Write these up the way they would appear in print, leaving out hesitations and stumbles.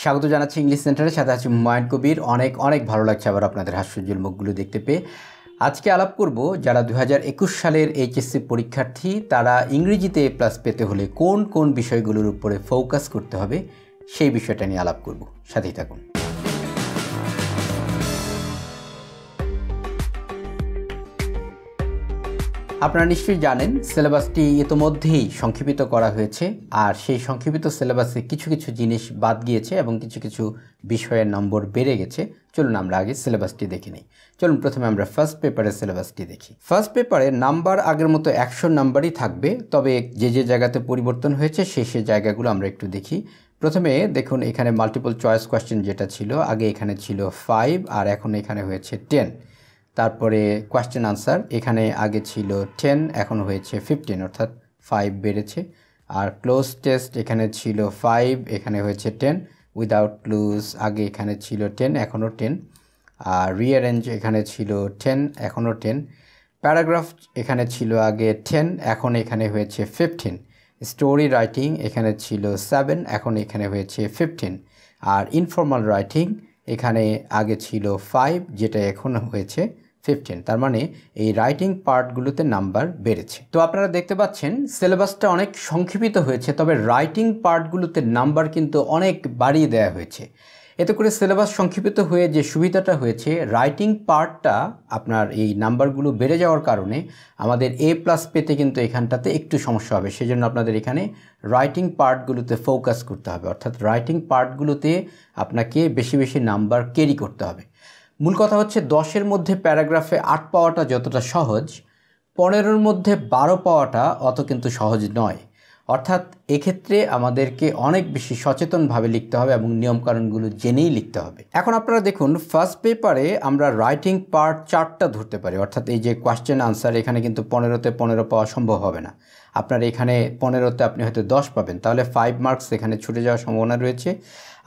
স্বাগত জানাচ্ছি ইংলিশ সেন্টারে, সাথে আছি হুমায়ুন কবির। অনেক ভালো লাগছে আবার আপনাদের হাস্যোজ্জ্বল মুখগুলো দেখতে পেয়ে। আজকে আলাপ করব যারা 2021 সালের এইচএসসি পরীক্ষার্থী, তারা ইংরেজিতে এ প্লাস পেতে হলে কোন কোন বিষয়গুলোর উপরে ফোকাস করতে হবে সেই বিষয়টা নিয়ে আলাপ করব। সাথেই থাকুন। আপনারা নিশ্চয়ই জানেন সিলেবাসটি ইতোমধ্যেই সংক্ষিপ্ত করা হয়েছে, আর সেই সংক্ষিপ্ত সিলেবাসে কিছু কিছু জিনিস বাদ গিয়েছে এবং কিছু কিছু বিষয়ের নম্বর বেড়ে গেছে। চলুন আমরা আগে সিলেবাসটি দেখে নিই। চলুন প্রথমে আমরা ফার্স্ট পেপারের সিলেবাসটি দেখি। ফার্স্ট পেপারে নাম্বার আগের মতো 100 নাম্বারই থাকবে, তবে যে যে জায়গাতে পরিবর্তন হয়েছে সেই জায়গাগুলো আমরা একটু দেখি। প্রথমে দেখুন, এখানে মাল্টিপল চয়েস কোয়েশ্চেন যেটা ছিল আগে, এখানে ছিল 5 আর এখন এখানে হয়েছে 10। তারপরে কোয়েশ্চেন আনসার এখানে আগে ছিল 10, এখন হয়েছে 15, অর্থাৎ 5 বেড়েছে। আর ক্লোজ টেস্ট এখানে ছিল 5, এখানে হয়েছে 10। উইদাউট ক্লুজ আগে এখানে ছিল 10, এখনও 10। আর রিঅ্যারেঞ্জ এখানে ছিল 10, এখনও 10। প্যারাগ্রাফ এখানে ছিল আগে 10, এখন এখানে হয়েছে 15। স্টোরি রাইটিং এখানে ছিল 7, এখন এখানে হয়েছে 15। আর ইনফর্মাল রাইটিং এখানে আগে ছিল 5, যেটা এখন হয়েছে 15। তার মানে এই রাইটিং পার্টগুলোতে নাম্বার বেড়েছে। তো আপনারা দেখতে পাচ্ছেন সিলেবাসটা অনেক সংক্ষিপ্ত হয়েছে, তবে রাইটিং পার্টগুলোতে নাম্বার কিন্তু অনেক বাড়িয়ে দেওয়া হয়েছে। এতে করে সিলেবাস সংক্ষিপ্ত হয়ে যে সুবিধাটা হয়েছে, রাইটিং পার্টটা আপনার এই নাম্বারগুলো বেড়ে যাওয়ার কারণে আমাদের এ প্লাস পেতে কিন্তু এখানটাতে একটু সমস্যা হবে। সেজন্য আপনাদের এখানে রাইটিং পার্টগুলোতে ফোকাস করতে হবে, অর্থাৎ রাইটিং পার্টগুলোতে আপনাকে বেশি বেশি নাম্বার ক্যারি করতে হবে। মূল কথা হচ্ছে 10-এর মধ্যে প্যারাগ্রাফে 8 পাওয়াটা যতটা সহজ, 15-এর মধ্যে 12 পাওয়াটা অত কিন্তু সহজ নয়। অর্থাৎ এক্ষেত্রে আমাদেরকে অনেক বেশি সচেতনভাবে লিখতে হবে এবং নিয়মকানুনগুলো জেনেই লিখতে হবে। এখন আপনারা দেখুন, ফার্স্ট পেপারে আমরা রাইটিং পার্ট 4টা ধরতে পারি, অর্থাৎ এই যে কোয়েশ্চেন আনসার, এখানে কিন্তু 15-তে 15 পাওয়া সম্ভব হবে না। আপনার এখানে 15-তে আপনি হয়তো 10 পাবেন, তাহলে 5 মার্কস এখানে ছুটে যাওয়ার সম্ভাবনা রয়েছে।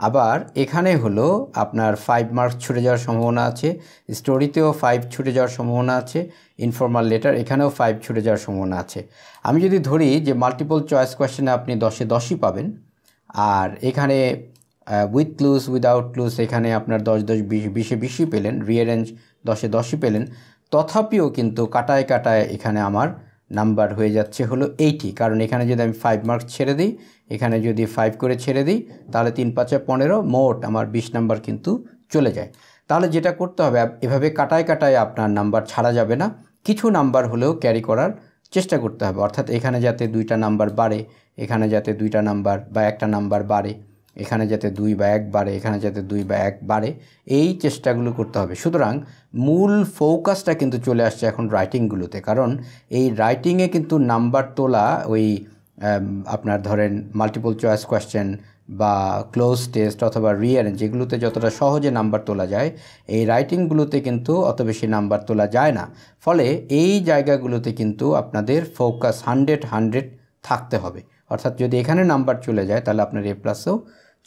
আবার এখানে হলো আপনার 5 মার্কস ছুটে যাওয়ার সম্ভাবনা আছে। স্টোরিতেও 5 ছুটে যাওয়ার সম্ভাবনা আছে। ইনফর্মাল লেটার এখানেও 5 ছুটে যাওয়ার সম্ভাবনা আছে। আমি যদি ধরি যে মাল্টিপল চয়েস কোয়েশ্চেনে আপনি 10-এ 10ই পাবেন, আর এখানে উইথ ক্লুজ উইদাউট ক্লুজ এখানে আপনার 10, 10, 20, 20-এ 20ই পেলেন, রিঅ্যারেঞ্জ 10-এ 10ই পেলেন, তথাপিও কিন্তু কাটায় এখানে আমার নাম্বার হয়ে যাচ্ছে হলো 80। কারণ এখানে যদি আমি 5 মার্কস ছেড়ে দিই, এখানে যদি 5 করে ছেড়ে দিই, তাহলে 3 5 15, মোট আমার 20 নাম্বার কিন্তু চলে যায়। তাহলে যেটা করতে হবে, এভাবে কাটায় আপনার নাম্বার ছাড়া যাবে না, কিছু নাম্বার হলেও ক্যারি করার চেষ্টা করতে হবে। অর্থাৎ এখানে যাতে 2টা নাম্বার বাড়ে, এখানে যাতে 2টা নাম্বার বা একটা নাম্বার বাড়ে, এখানে যাতে 2 বা 1 বাড়ে, এখানে যাতে 2 বা 1 বাড়ে, এই চেষ্টাগুলো করতে হবে। সুতরাং মূল ফোকাসটা কিন্তু চলে আসছে এখন রাইটিংগুলোতে, কারণ এই রাইটিংয়ে কিন্তু নাম্বার তোলা ওই আপনার ধরেন মাল্টিপল চয়েস কোয়েশ্চেন বা ক্লোজ টেস্ট অথবা রিঅ্যারেঞ্জ, যেগুলোতে যতটা সহজে নাম্বার তোলা যায়, এই রাইটিংগুলোতে কিন্তু অত বেশি নাম্বার তোলা যায় না। ফলে এই জায়গাগুলোতে কিন্তু আপনাদের ফোকাস 100 থাকতে হবে। অর্থাৎ যদি এখানে নাম্বার চলে যায়, তাহলে আপনার এ প্লাসেও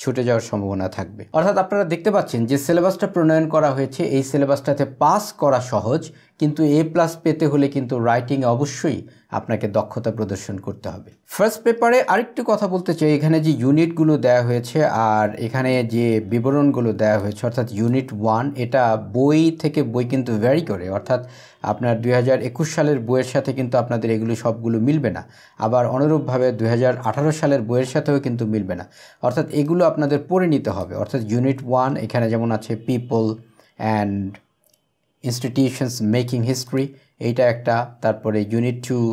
ছুটে যাওয়ার সম্ভাবনা থাকবে। অর্থাৎ আপনারা দেখতে পাচ্ছেন যে সিলেবাসটা প্রণয়ন করা হয়েছে, এই সিলেবাসটাতে পাস করা সহজ, কিন্তু এ প্লাস পেতে হলে কিন্তু রাইটিংয়ে অবশ্যই আপনাকে দক্ষতা প্রদর্শন করতে হবে। ফার্স্ট পেপারে আরেকটু কথা বলতে চাই, এখানে যে ইউনিটগুলো দেওয়া হয়েছে আর এখানে যে বিবরণগুলো দেওয়া হয়েছে, অর্থাৎ ইউনিট 1, এটা বই থেকে বই কিন্তু ভ্যারি করে। অর্থাৎ আপনার 2021 সালের বইয়ের সাথে কিন্তু আপনাদের এগুলো সবগুলো মিলবে না, আবার অনুরূপভাবে 2018 সালের বইয়ের সাথেও কিন্তু মিলবে না। অর্থাৎ এগুলো আপনাদের পড়ে নিতে হবে। অর্থাৎ ইউনিট 1 এখানে যেমন আছে people and institutions making history, এইটা একটা। তারপরে ইউনিট 2,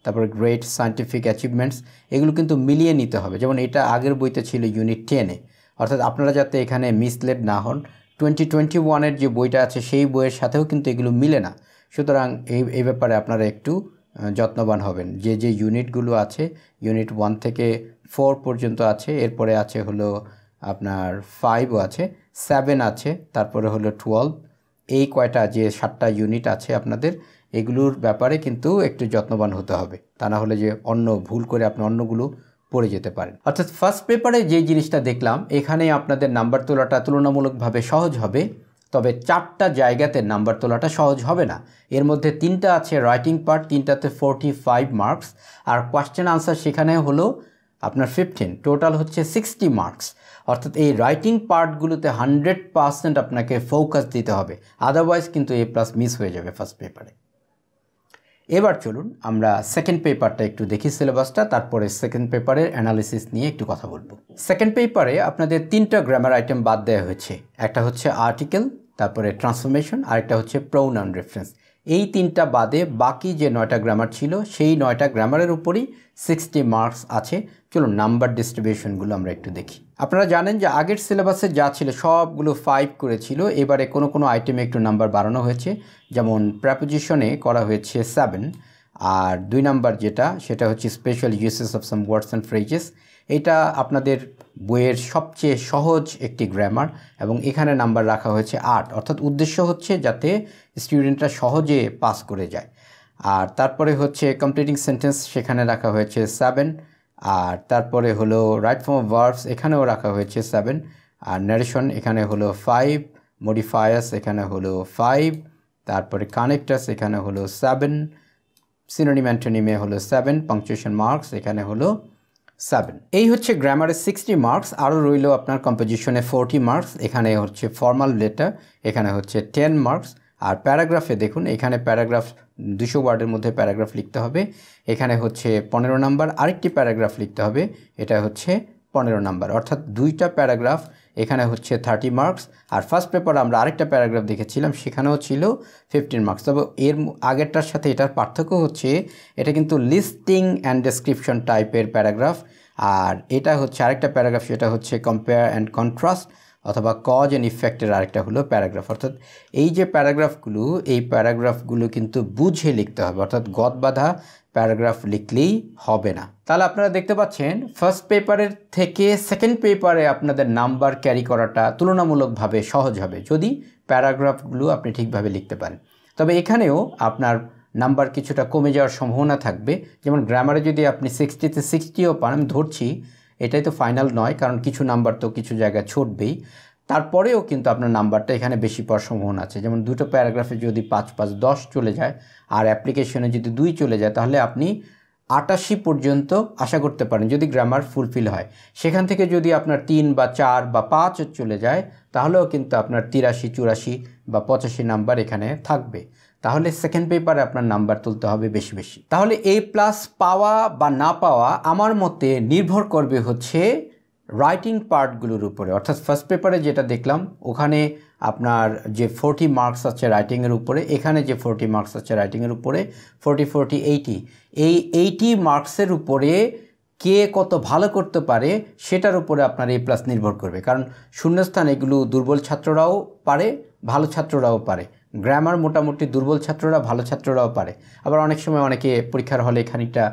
তারপরে গ্রেট সায়েন্টিফিক অ্যাচিভমেন্টস, এগুলো কিন্তু মিলিয়ে নিতে হবে। যেমন এটা আগের বইতে ছিল ইউনিট 10-এ। অর্থাৎ আপনারা যাতে এখানে মিসলেড না হন, 2021-এর যে বইটা আছে সেই বইয়ের সাথেও কিন্তু এগুলো মিলে না। সুতরাং এই ব্যাপারে আপনারা একটু যত্নবান হবেন। যে ইউনিটগুলো আছে, ইউনিট 1 থেকে 4 পর্যন্ত আছে, এরপরে আছে হলো আপনার 5ও আছে, 7 আছে, তারপরে হলো 12, এই কয়টা যে 7টা ইউনিট আছে আপনাদের, এগুলোর ব্যাপারে কিন্তু একটু যত্নবান হতে হবে। তা না হলে যে ভুল করে আপনি অন্যগুলো পড়ে যেতে পারেন। অর্থাৎ ফার্স্ট পেপারে যে জিনিসটা দেখলাম, এখানে আপনাদের নাম্বার তোলাটা তুলনামূলকভাবে সহজ হবে, তবে 4টা জায়গাতে নাম্বার তোলাটা সহজ হবে না। এর মধ্যে 3টা আছে রাইটিং পার্ট, 3টাতে 45 মার্কস, আর কোয়েশ্চেন আনসার সেখানে হলো আপনার 15, টোটাল হচ্ছে 60 মার্কস। অর্থাৎ এই রাইটিং পার্টগুলোতে 100% আপনাকে ফোকাস দিতে হবে, আদারওয়াইজ কিন্তু A+ মিস হয়ে যাবে ফার্স্ট পেপারে। এবার চলুন আমরা সেকেন্ড পেপারটা একটু দেখি সিলেবাসটা, তারপরে সেকেন্ড পেপারের অ্যানালিসিস নিয়ে একটু কথা বলবো। সেকেন্ড পেপারে আপনাদের 3টা গ্রামার আইটেম বাদ দেওয়া হয়েছে। একটা হচ্ছে আর্টিকেল, তারপরে ট্রান্সফরমেশন, আরেকটা হচ্ছে প্রোনাউন রেফারেন্স। এই 3টা বাদে বাকি যে 9টা গ্রামার ছিল সেই 9টা গ্রামারের উপরই 60 মার্কস আছে। চলুন নাম্বার ডিস্ট্রিবিউশনগুলো আমরা একটু দেখি। আপনারা জানেন যে আগের সিলেবাসে যা ছিল সবগুলো 5 করেছিল, এবারে কোনো আইটেমে একটু নাম্বার বাড়ানো হয়েছে। যেমন প্রেপোজিশনে করা হয়েছে 7, আর 2 নাম্বার যেটা সেটা হচ্ছে special uses of some words and phrases. এটা আপনাদের বইয়ের সবচেয়ে সহজ একটি গ্রামার এবং এখানে নাম্বার রাখা হয়েছে 8, অর্থাৎ উদ্দেশ্য হচ্ছে যাতে স্টুডেন্টরা সহজে পাস করে যায়। আর তারপরে হচ্ছে কমপ্লিটিং সেন্টেন্স, সেখানে রাখা হয়েছে 7, আর তারপরে হলো রাইট ফর্ম অফ ভার্বস, এখানেও রাখা হয়েছে 7, আর ন্যারেশন এখানে হলো 5, মডিফায়ার্স এখানে হলো 5, তারপরে কানেক্টার্স এখানে হলো 7, সিনোনিম অ্যান্টোনিমে হলো 7, পাংচুয়েশন মার্কস এখানে হলো 7। এই হচ্ছে গ্রামারে 60 মার্কস। আরও রইল আপনার কম্পোজিশনে 40 মার্কস, এখানে হচ্ছে ফর্মাল লেটার, এখানে হচ্ছে 10 মার্কস। আর প্যারাগ্রাফে দেখুন, এখানে প্যারাগ্রাফ 200 ওয়ার্ডের মধ্যে প্যারাগ্রাফ লিখতে হবে, এখানে হচ্ছে 15 নাম্বার। আরেকটি প্যারাগ্রাফ লিখতে হবে, এটা হচ্ছে 15 নাম্বার, অর্থাৎ 2টা প্যারাগ্রাফ, এখানে হচ্ছে 30 মার্কস। আর ফার্স্ট পেপারে আমরা আরেকটা প্যারাগ্রাফ দেখেছিলাম, সেখানেও ছিল 15 মার্কস। তবে এর আগেরটার সাথে এটার পার্থক্য হচ্ছে এটা কিন্তু লিস্টিং অ্যান্ড ডেসক্রিপশন টাইপের প্যারাগ্রাফ, আর এটা হচ্ছে আরেকটা প্যারাগ্রাফ, সেটা হচ্ছে কম্পেয়ার অ্যান্ড কন্ট্রাস্ট অথবা কজ অ্যান্ড ইফেক্টের আরেকটা হলো প্যারাগ্রাফ। অর্থাৎ এই যে প্যারাগ্রাফগুলো, এই প্যারাগ্রাফগুলো কিন্তু বুঝে লিখতে হবে, অর্থাৎ গদ বাঁধা প্যারাগ্রাফ লিখলেই হবে না। তাহলে আপনারা দেখতে পাচ্ছেন ফার্স্ট পেপারের থেকে সেকেন্ড পেপারে আপনাদের নাম্বার ক্যারি করাটা তুলনামূলকভাবে সহজ হবে যদি প্যারাগ্রাফগুলো আপনি ঠিকভাবে লিখতে পারেন। তবে এখানেও আপনার নাম্বার কিছুটা কমে যাওয়ার সম্ভাবনা থাকবে। যেমন গ্রামারে যদি আপনি 60-তে 60ও পান, আমি ধরছি, এটাই তো ফাইনাল নয়, কারণ কিছু নাম্বার তো কিছু জায়গায় ছুটবেই, তারপরেও কিন্তু আপনার নাম্বারটা এখানে বেশি পাওয়ার সম্ভাবনা আছে। যেমন 2টো প্যারাগ্রাফে যদি 5-5-10 চলে যায় আর অ্যাপ্লিকেশনে যদি 2 চলে যায়, তাহলে আপনি 88 পর্যন্ত আশা করতে পারেন যদি গ্রামার ফুলফিল হয়। সেখান থেকে যদি আপনার 3 বা 4 বা 5 চলে যায়, তাহলেও কিন্তু আপনার 83-84 বা 85 নাম্বার এখানে থাকবে। তাহলে সেকেন্ড পেপারে আপনার নাম্বার তুলতে হবে বেশি বেশি। তাহলে A+ পাওয়া বা না পাওয়া আমার মতে নির্ভর করবে হচ্ছে রাইটিং পার্টগুলোর উপরে। অর্থাৎ ফার্স্ট পেপারে যেটা দেখলাম, ওখানে আপনার যে 40 মার্কস আছে রাইটিংয়ের উপরে, এখানে যে 40 মার্কস আছে রাইটিংয়ের উপরে, 40-40-80, এই 80 মার্কসের উপরে কে কত ভালো করতে পারে সেটার উপরে আপনার A+ নির্ভর করবে। কারণ শূন্যস্থান এগুলো দুর্বল ছাত্ররাও পারে, ভালো ছাত্ররাও পারে। গ্রামার মোটামুটি দুর্বল ছাত্ররা ভালো ছাত্ররাও পারে। আবার অনেক সময় অনেকে পরীক্ষার হলে খানিকটা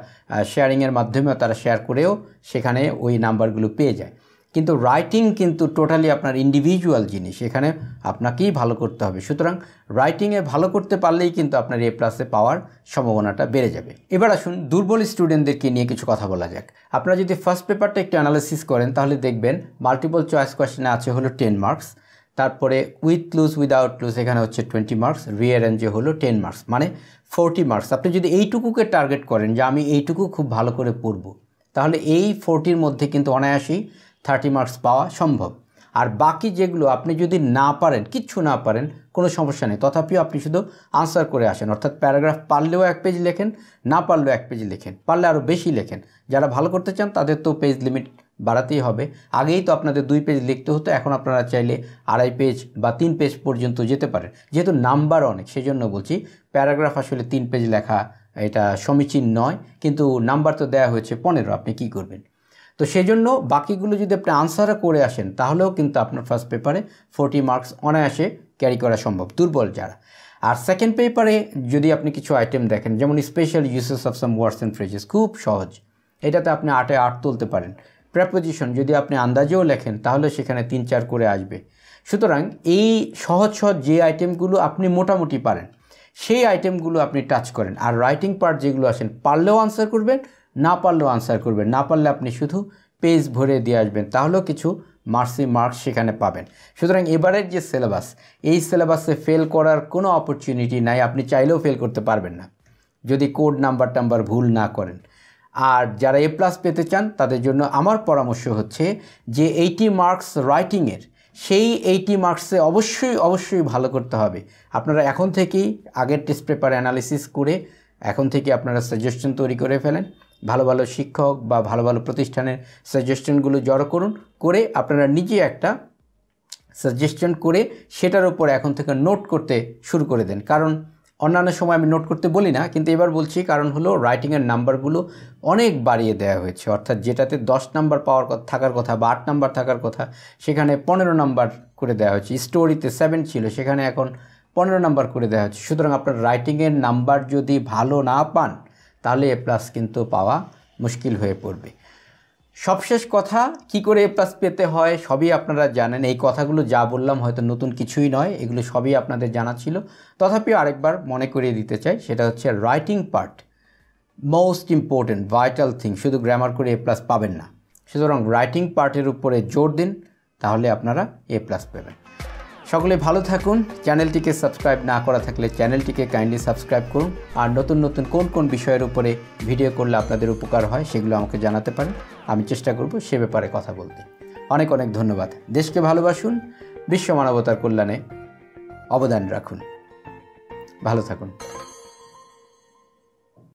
শেয়ারিংয়ের মাধ্যমেও তারা শেয়ার করেও সেখানে ওই নাম্বারগুলো পেয়ে যায়। কিন্তু রাইটিং কিন্তু টোটালি আপনার ইন্ডিভিজুয়াল জিনিস, এখানে আপনাকেই ভালো করতে হবে। সুতরাং রাইটিংয়ে ভালো করতে পারলেই কিন্তু আপনার A+ পাওয়ার সম্ভাবনাটা বেড়ে যাবে। এবার আসুন দুর্বল স্টুডেন্টদেরকে নিয়ে কিছু কথা বলা যাক। আপনারা যদি ফার্স্ট পেপারটা একটু অ্যানালাইসিস করেন, তাহলে দেখবেন মাল্টিপল চয়েস কোয়েশ্চেনে আছে হলো 10 মার্কস, তারপরে উইথ ক্লুজ উইদাউট ক্লুজ এখানে হচ্ছে 20 মার্কস, রিঅ্যারেঞ্জে হলো 10 মার্কস, মানে 40 মার্কস। আপনি যদি এইটুকুকে টার্গেট করেন যে আমি এইটুকু খুব ভালো করে পড়ব, তাহলে এই 40-র মধ্যে কিন্তু অনায়াসেই 30 মার্কস পাওয়া সম্ভব। আর বাকি যেগুলো আপনি যদি না পারেন, কিচ্ছু না পারেন, কোনো সমস্যা নেই, তথাপিও আপনি শুধু আনসার করে আসেন। অর্থাৎ প্যারাগ্রাফ পারলেও 1 পেজ লেখেন, না পারলেও 1 পেজ লেখেন, পারলে আরও বেশি লেখেন। যারা ভালো করতে চান তাদের তো পেজ লিমিট বাড়াতেই হবে। আগেই তো আপনাদের 2 পেজ লিখতে হতো, এখন আপনারা চাইলে 2.5 পেজ বা 3 পেজ পর্যন্ত যেতে পারেন। যেহেতু নাম্বার অনেক, সেই জন্য বলছি প্যারাগ্রাফ আসলে 3 পেজ লেখা এটা সমীচীন নয়, কিন্তু নাম্বার তো দেওয়া হয়েছে 15, আপনি কি করবেন? তো সেই জন্য বাকিগুলো যদি আপনি আনসারও করে আসেন, তাহলেও কিন্তু আপনার ফার্স্ট পেপারে 40 মার্কস অনায়াসে ক্যারি করা সম্ভব, দুর্বল যারা। আর সেকেন্ড পেপারে যদি আপনি কিছু আইটেম দেখেন, যেমন special uses of some words and phrases, খুব সহজ, এটাতে আপনি 8-এ 8 তুলতে পারেন। প্রেপোজিশন যদি আপনি আন্দাজেও লেখেন, তাহলে সেখানে 3-4 করে আসবে। সুতরাং এই সহজ সহজ যে আইটেমগুলো আপনি মোটামুটি পারেন, সেই আইটেমগুলো আপনি টাচ করেন। আর রাইটিং পার্ট যেগুলো আসেন, পারলেও আনসার করবেন, না পারলেও আনসার করবেন, না পারলে আপনি শুধু পেজ ভরে দিয়ে আসবেন, তাহলেও কিছু মার্কস সেখানে পাবেন। সুতরাং এবারের যে সিলেবাস, এই সিলেবাসে ফেল করার কোনো অপরচুনিটি নাই, আপনি চাইলেও ফেল করতে পারবেন না যদি কোড নাম্বার ভুল না করেন। আর যারা এ প্লাস পেতে চান তাদের জন্য আমার পরামর্শ হচ্ছে যে 80 মার্কস রাইটিংয়ের সেই 80 মার্কসে অবশ্যই ভালো করতে হবে। আপনারা এখন থেকেই আগের টেস্ট পেপার অ্যানালিসিস করে এখন থেকে আপনারা সাজেশন তৈরি করে ফেলেন, ভালো ভালো শিক্ষক বা ভালো ভালো প্রতিষ্ঠানের সাজেশনগুলো জড়ো করুন, করে আপনারা নিজে একটা সাজেশন করে সেটার উপর এখন থেকে নোট করতে শুরু করে দেন। কারণ অন্যান্য সময় আমি নোট করতে বলি না, কিন্তু এবার বলছি, কারণ হলো রাইটিংয়ের নাম্বারগুলো অনেক বাড়িয়ে দেওয়া হয়েছে। অর্থাৎ যেটাতে 10 নাম্বার থাকার কথা বা 8 নাম্বার থাকার কথা সেখানে 15 নাম্বার করে দেওয়া হয়েছে। স্টোরিতে 7 ছিল, সেখানে এখন 15 নাম্বার করে দেওয়া হচ্ছে। সুতরাং আপনার রাইটিংয়ের নাম্বার যদি ভালো না পান তাহলে এ প্লাস কিন্তু পাওয়া মুশকিল হয়ে পড়বে। সবশেষ কথা, কি করে এ প্লাস পেতে হয় সবই আপনারা জানেন। এই কথাগুলো যা বললাম হয়তো নতুন কিছুই নয়, এগুলো সবই আপনাদের জানা ছিল। তথাপিও আরেকবার মনে করিয়ে দিতে চাই, সেটা হচ্ছে writing part most important, vital thing. শুধু গ্রামার করে এ প্লাস পাবেন না। সুতরাং রাইটিং পার্টের উপরে জোর দিন, তাহলে আপনারা এ প্লাস পাবেন। সকলে ভালো থাকুন। চ্যানেলটিকে সাবস্ক্রাইব না করা থাকলে চ্যানেলটিকে কাইন্ডলি সাবস্ক্রাইব করুন। আর নতুন নতুন কোন বিষয়ের উপরে ভিডিও করলে আপনাদের উপকার হয় সেগুলো আমাকে জানাতে পারেন, আমি চেষ্টা করব সে ব্যাপারে কথা বলতে। অনেক ধন্যবাদ। দেশকে ভালোবাসুন, বিশ্ব মানবতার কল্যাণে অবদান রাখুন। ভালো থাকুন।